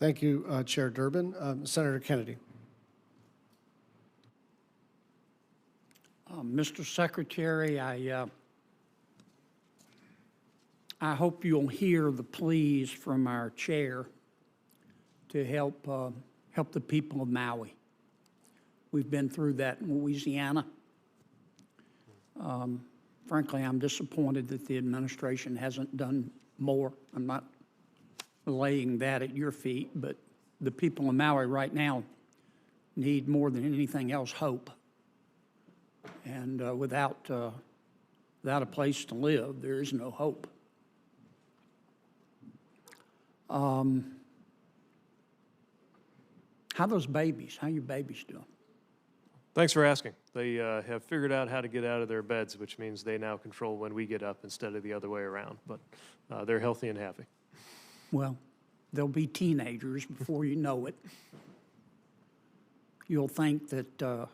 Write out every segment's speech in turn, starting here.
Thank you, Chair Durbin. Senator Kennedy. Mr. Secretary, I hope you'll hear the pleas from our chair to help the people of Maui. We've been through that in Louisiana. Frankly, I'm disappointed that the administration hasn't done more. I'm not laying that at your feet, but the people of Maui right now need more than anything else hope. And without a place to live, there is no hope. How those babies? How your babies doing? Thanks for asking. They have figured out how to get out of their beds, which means they now control when we get up instead of the other way around. But they're healthy and happy. Well, they'll be teenagers before you know it. You'll think that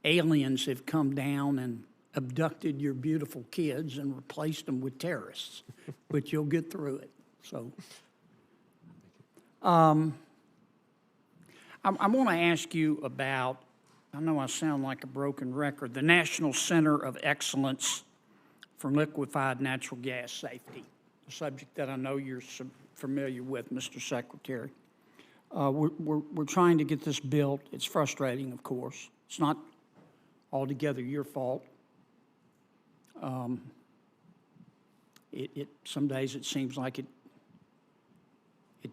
aliens have come down and abducted your beautiful kids and replaced them with terrorists, but you'll get through it. So I want to ask you about, I know I sound like a broken record, the National Center of Excellence for Liquefied Natural Gas Safety, a subject that I know you're familiar with, Mr. Secretary. We're trying to get this built. It's frustrating, of course. It's not altogether your fault. Some days it seems like it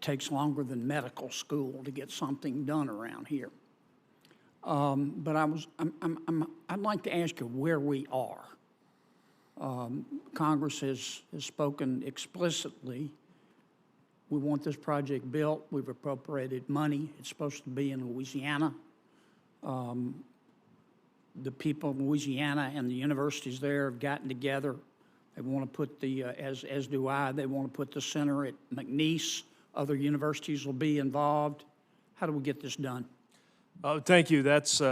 takes longer than medical school to get something done around here. But I'd like to ask you where we are. Congress has spoken explicitly. We want this project built. We've appropriated money. It's supposed to be in Louisiana. The people of Louisiana and the universities there have gotten together. They want to put the, as do I, they want to put the center at McNeese. Other universities will be involved. How do we get this done? Thank you. That's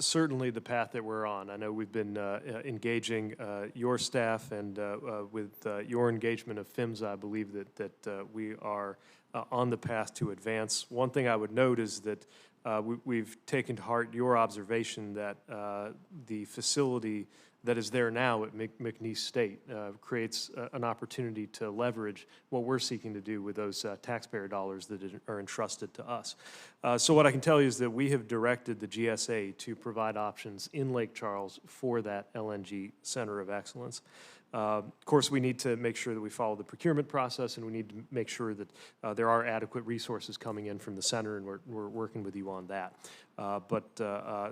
certainly the path that we're on. I know we've been engaging your staff, and with your engagement of PHMSA, I believe that we are on the path to advance. One thing I would note is that we've taken to heart your observation that the facility that is there now at McNeese State creates an opportunity to leverage what we're seeking to do with those taxpayer dollars that are entrusted to us. So what I can tell you is that we have directed the GSA to provide options in Lake Charles for that LNG Center of Excellence. Of course, we need to make sure that we follow the procurement process, and we need to make sure that there are adequate resources coming in from the center, and we're working with you on that. But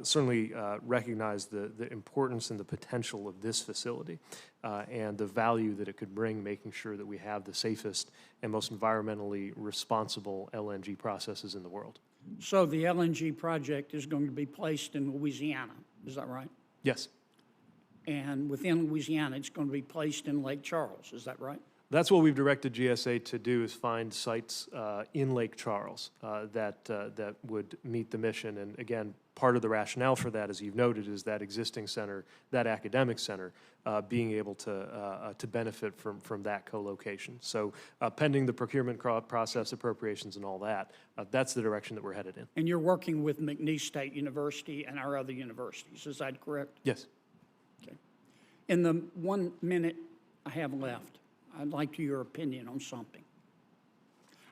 certainly recognize the importance and the potential of this facility and the value that it could bring, making sure that we have the safest and most environmentally responsible LNG processes in the world. So the LNG project is going to be placed in Louisiana, is that right? Yes. And within Louisiana, it's going to be placed in Lake Charles, is that right? That's what we've directed GSA to do, is find sites in Lake Charles that would meet the mission. And again, part of the rationale for that, as you've noted, is that existing center, that academic center, being able to benefit from that co-location. So pending the procurement process, appropriations, and all that, that's the direction that we're headed in. And you're working with McNeese State University and our other universities, is that correct? Yes. Okay. In the 1 minute I have left, I'd like your opinion on something.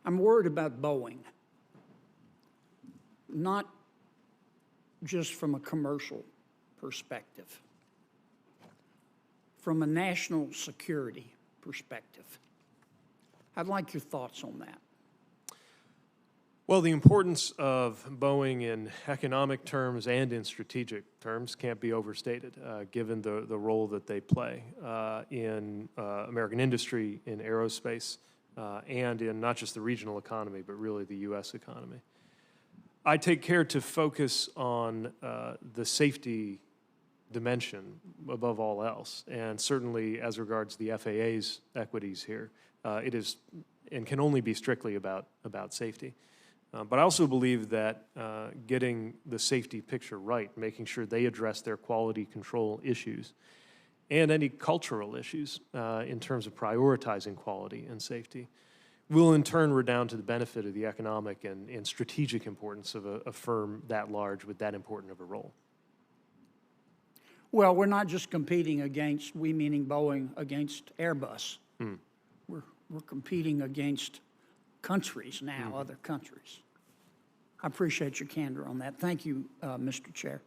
I'm worried about Boeing, not just from a commercial perspective, from a national security perspective. I'd like your thoughts on that. Well, the importance of Boeing in economic terms and in strategic terms can't be overstated, given the role that they play in American industry, in aerospace, and in not just the regional economy, but really the U.S. economy. I take care to focus on the safety dimension above all else, and certainly as regards the FAA's equities here, it is and can only be strictly about safety. But I also believe that getting the safety picture right, making sure they address their quality control issues and any cultural issues in terms of prioritizing quality and safety, will in turn redound to the benefit of the economic and strategic importance of a firm that large with that important of a role. Well, we're not just competing against, we meaning Boeing, against Airbus. We're competing against countries now, other countries. I appreciate your candor on that. Thank you, Mr. Chair.